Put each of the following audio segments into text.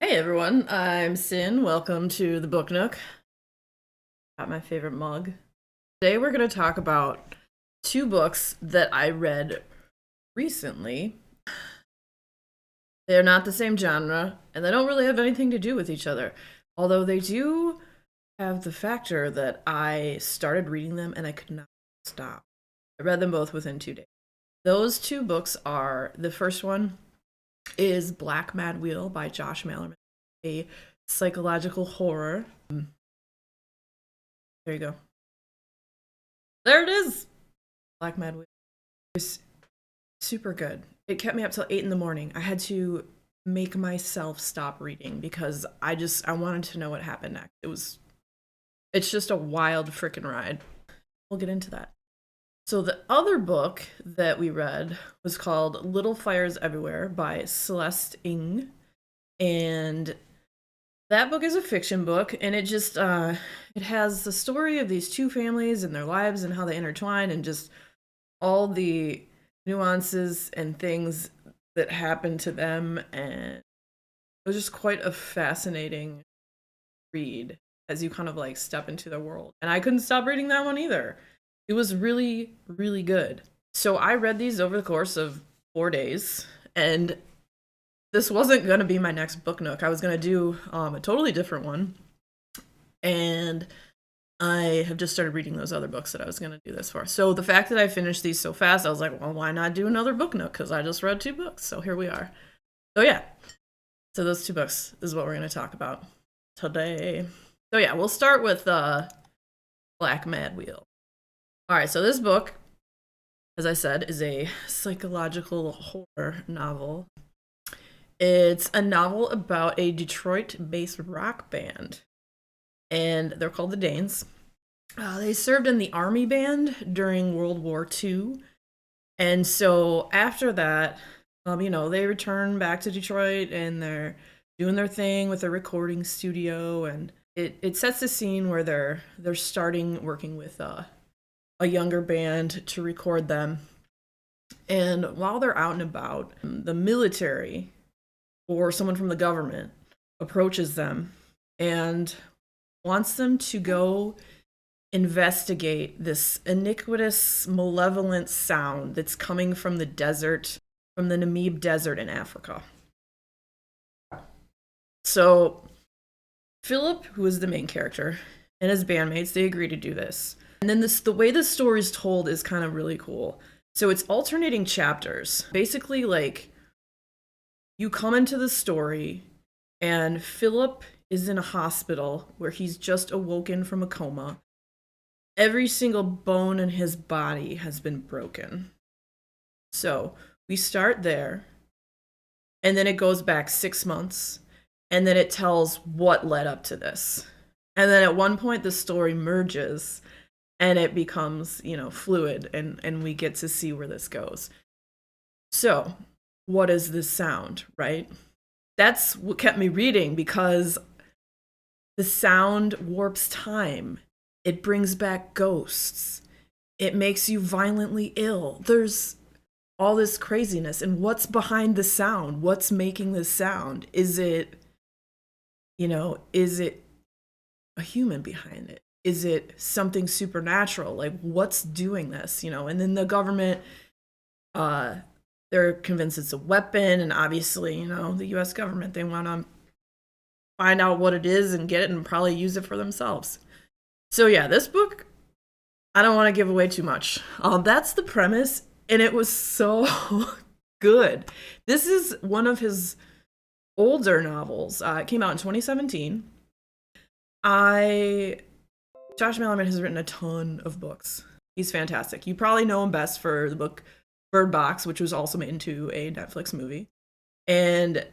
Hey everyone, I'm Sin. Welcome to the Book Nook. Got my favorite mug. Today we're going to talk about two books that I read recently. They're not the same genre, and they don't really have anything to do with each other. Although they do have the factor that I started reading them and I could not stop. I read them both within 2 days. Those two books are the first one is Black Mad Wheel by Josh Malerman, a psychological horror. There you go. There it is. Black Mad Wheel. It was super good. It kept me up till 8 in the morning. I had to make myself stop reading because I wanted to know what happened next. It's just a wild freaking ride. We'll get into that. So the other book that we read was called Little Fires Everywhere by Celeste Ng. And that book is a fiction book, and it has the story of these two families and their lives and how they intertwine and just all the nuances and things that happen to them. And it was just quite a fascinating read as you kind of like step into the world. And I couldn't stop reading that one either. It was really, really good. So I read these over the course of 4 days, and this wasn't going to be my next book nook. I was going to do a totally different one. And I have just started reading those other books that I was going to do this for. So the fact that I finished these so fast, I was like, well, why not do another book nook? Because I just read two books. So here we are. So yeah. So those two books is what we're going to talk about today. So yeah, we'll start with Black Mad Wheel. All right, so this book, as I said, is a psychological horror novel. It's a novel about a Detroit-based rock band, and they're called the Danes. They served in the army band during World War II, and so after that, they return back to Detroit and they're doing their thing with a recording studio, and it sets the scene where they're starting working with a younger band to record them. And while they're out and about, the military or someone from the government approaches them and wants them to go investigate this iniquitous, malevolent sound that's coming from the desert, from the Namib Desert in Africa. So, Philip, who is the main character, and his bandmates, they agree to do this. And then the way the story is told is kind of really cool. So it's alternating chapters. Basically, like, you come into the story, and Philip is in a hospital where he's just awoken from a coma. Every single bone in his body has been broken. So we start there, and then it goes back 6 months, and then it tells what led up to this. And then at one point, the story merges and it becomes, fluid, and we get to see where this goes. So, what is this sound, right? That's what kept me reading, because the sound warps time. It brings back ghosts. It makes you violently ill. There's all this craziness. And what's behind the sound? What's making this sound? Is it a human behind it? Is it something supernatural? Like, what's doing this? And then the government, they're convinced it's a weapon. And obviously, the US government, they want to find out what it is and get it and probably use it for themselves. So yeah, this book, I don't want to give away too much. That's the premise, and it was so good. This is one of his older novels. It came out in 2017. Josh Malerman has written a ton of books. He's fantastic. You probably know him best for the book Bird Box, which was also made into a Netflix movie. And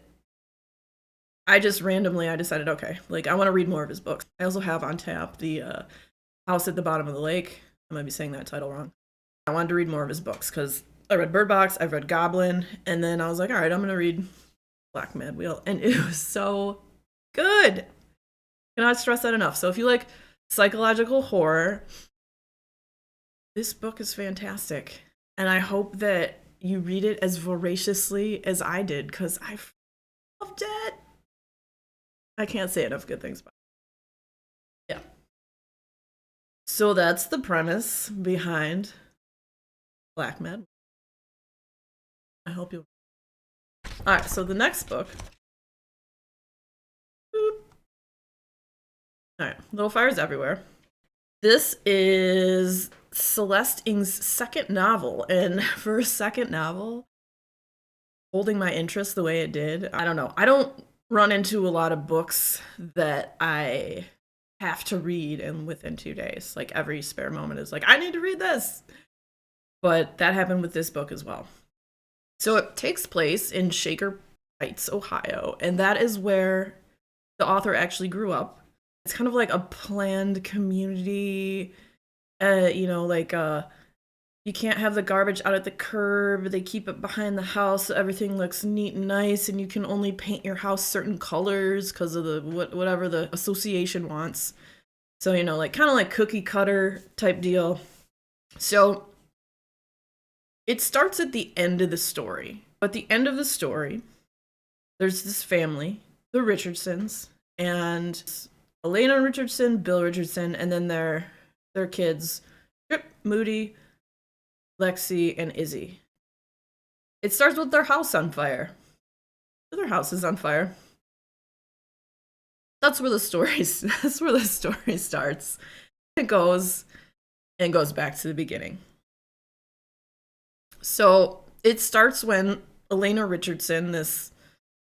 I decided, okay, like, I want to read more of his books. I also have on tap the House at the Bottom of the Lake. I might be saying that title wrong. I wanted to read more of his books because I read Bird Box, I've read Goblin, and then I was like, all right, I'm going to read Black Mad Wheel. And it was so good. Cannot stress that enough. So if you like psychological horror, this book is fantastic. And I hope that you read it as voraciously as I did, because I loved it. I can't say enough good things about it. Yeah. So that's the premise behind Black Mad. I hope you. All right. So the next book. Boop. All right. Little Fires Everywhere. This is Celeste Ng's second novel, and for a second novel, holding my interest the way it did, I don't know. I don't run into a lot of books that I have to read and within 2 days. Like every spare moment is like, I need to read this. But that happened with this book as well. So it takes place in Shaker Heights, Ohio, and that is where the author actually grew up. It's kind of like a planned community, you can't have the garbage out at the curb. They keep it behind the house so everything looks neat and nice, and you can only paint your house certain colors because of the whatever the association wants. So, kind of like cookie cutter type deal. So it starts at the end of the story. At the end of the story, there's this family, the Richardsons, and Elena Richardson, Bill Richardson, and then their kids, Trip, Moody, Lexi, and Izzy. It starts with their house on fire. Their house is on fire. That's where the story starts. It goes back to the beginning. So it starts when Elena Richardson, this,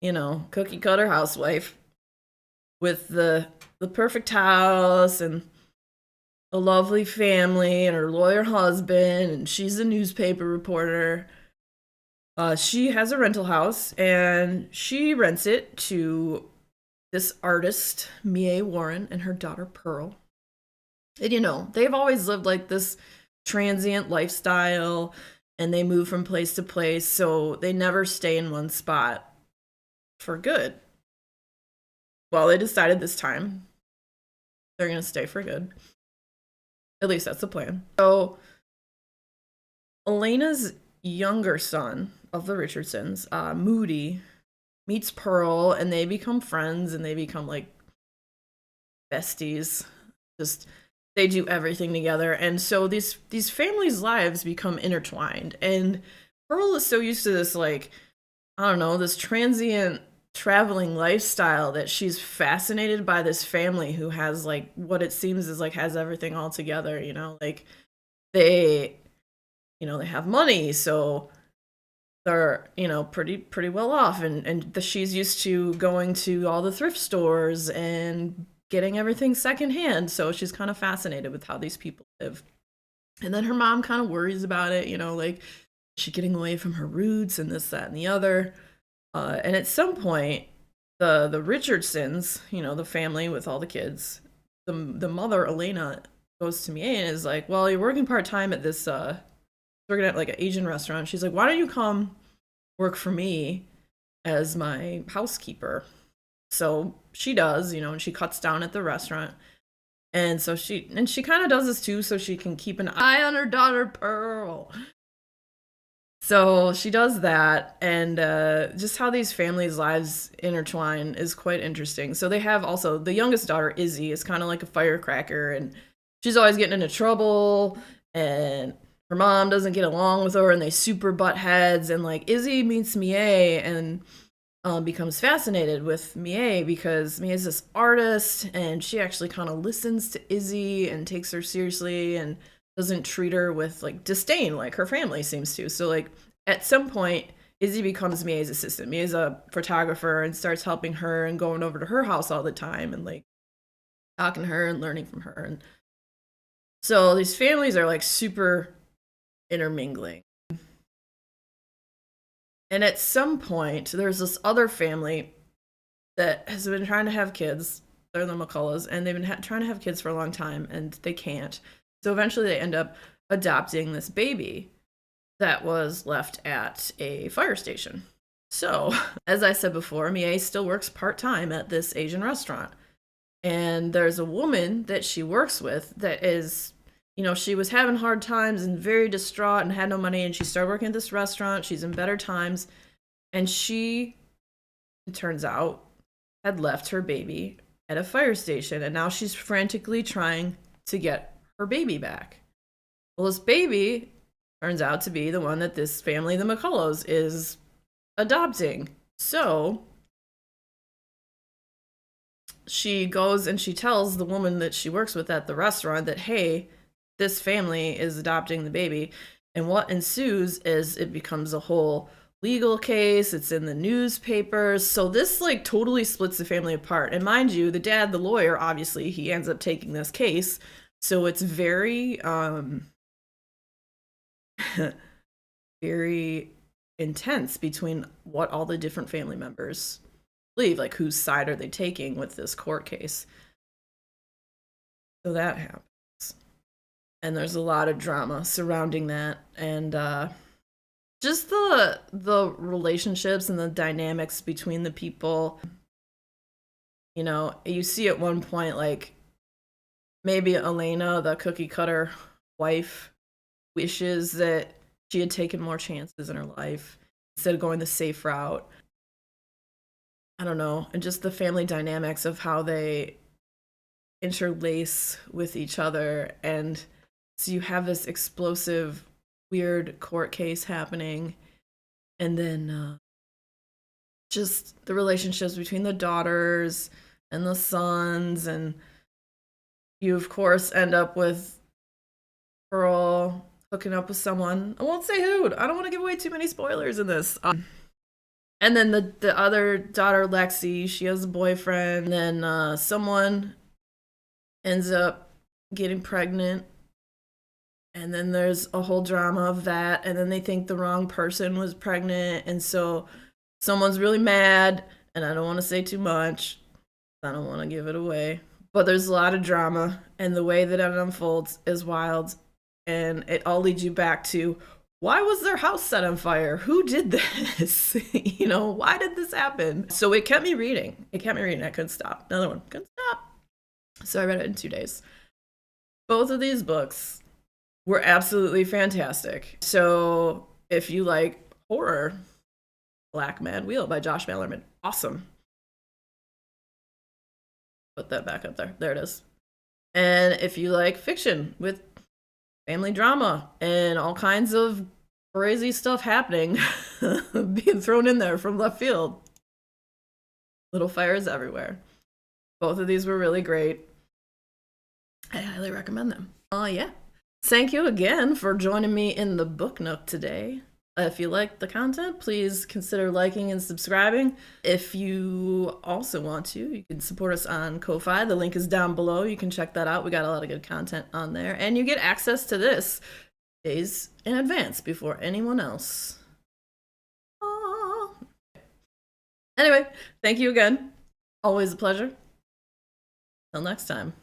cookie cutter housewife with the perfect house and a lovely family and her lawyer husband, and she's a newspaper reporter. She has a rental house, and she rents it to this artist, Mie Warren, and her daughter, Pearl. And, they've always lived like this transient lifestyle, and they move from place to place, so they never stay in one spot for good. Well, they decided this time they're going to stay for good. At least that's the plan. So Elena's younger son of the Richardsons, Moody, meets Pearl, and they become friends, and they become like besties. Just they do everything together, and so these families' lives become intertwined. And Pearl is so used to this, like, I don't know, this transient traveling lifestyle that she's fascinated by this family who has like what it seems is like has everything all together, like they have money, so they're pretty well off, and she's used to going to all the thrift stores and getting everything secondhand, so she's kind of fascinated with how these people live. And then her mom kind of worries about it, like she getting away from her roots and this, that, and the other. And at some point, the Richardsons, the family with all the kids, the mother, Elena, goes to me and is like, well, you're working part-time at this, working at like an Asian restaurant. She's like, why don't you come work for me as my housekeeper? So she does, and she cuts down at the restaurant. And so she kind of does this too, so she can keep an eye on her daughter, Pearl. So she does that, and just how these families' lives intertwine is quite interesting. So they have also the youngest daughter, Izzy, is kind of like a firecracker, and she's always getting into trouble, and her mom doesn't get along with her, and they super butt heads. And like Izzy meets Mie and becomes fascinated with Mie because Mie is this artist, and she actually kind of listens to Izzy and takes her seriously and doesn't treat her with like disdain like her family seems to. So like at some point, Izzy becomes Mie's assistant. Mie's a photographer and starts helping her and going over to her house all the time and like talking to her and learning from her. And so these families are like super intermingling. And at some point, there's this other family that has been trying to have kids. They're the McCulloughs, and they've been trying to have kids for a long time, and they can't. So eventually they end up adopting this baby that was left at a fire station. So, as I said before, Mie still works part-time at this Asian restaurant. And there's a woman that she works with that is, she was having hard times and very distraught and had no money, and she started working at this restaurant. She's in better times. And she, it turns out, had left her baby at a fire station, and now she's frantically trying to get her baby back. Well, this baby turns out to be the one that this family, the McCullows, is adopting. So she goes and she tells the woman that she works with at the restaurant that, hey, this family is adopting the baby. And what ensues is it becomes a whole legal case. It's in the newspapers. So this like totally splits the family apart. And mind you, the dad, the lawyer, obviously he ends up taking this case. So it's very very intense between what all the different family members believe, like whose side are they taking with this court case. So that happens. And there's a lot of drama surrounding that, and just the relationships and the dynamics between the people. You know, you see at one point like maybe Elena, the cookie cutter wife, wishes that she had taken more chances in her life instead of going the safe route. I don't know, and just the family dynamics of how they interlace with each other. And so you have this explosive, weird court case happening, and then just the relationships between the daughters and the sons, and you of course end up with Pearl hooking up with someone. I won't say who. I don't want to give away too many spoilers in this. And then the other daughter, Lexi, she has a boyfriend. And then someone ends up getting pregnant. And then there's a whole drama of that. And then they think the wrong person was pregnant. And so someone's really mad. And I don't want to say too much. I don't want to give it away. But there's a lot of drama. And the way that it unfolds is wild. And it all leads you back to, why was their house set on fire? Who did this? You know, why did this happen? So it kept me reading. I couldn't stop. Another one. Couldn't stop. So I read it in 2 days. Both of these books were absolutely fantastic. So if you like horror, Black Mad Wheel by Josh Malerman. Awesome. Put that back up there. There it is. And if you like fiction with family drama and all kinds of crazy stuff happening being thrown in there from left field, little fires everywhere. Both of these were really great. I highly recommend them. Yeah. Thank you again for joining me in the Book Nook today. If you like the content, please consider liking and subscribing. If you also want to, you can support us on Ko-Fi. The link is down below. You can check that out. We got a lot of good content on there. And you get access to this days in advance before anyone else. Aww. Anyway, thank you again. Always a pleasure. Till next time.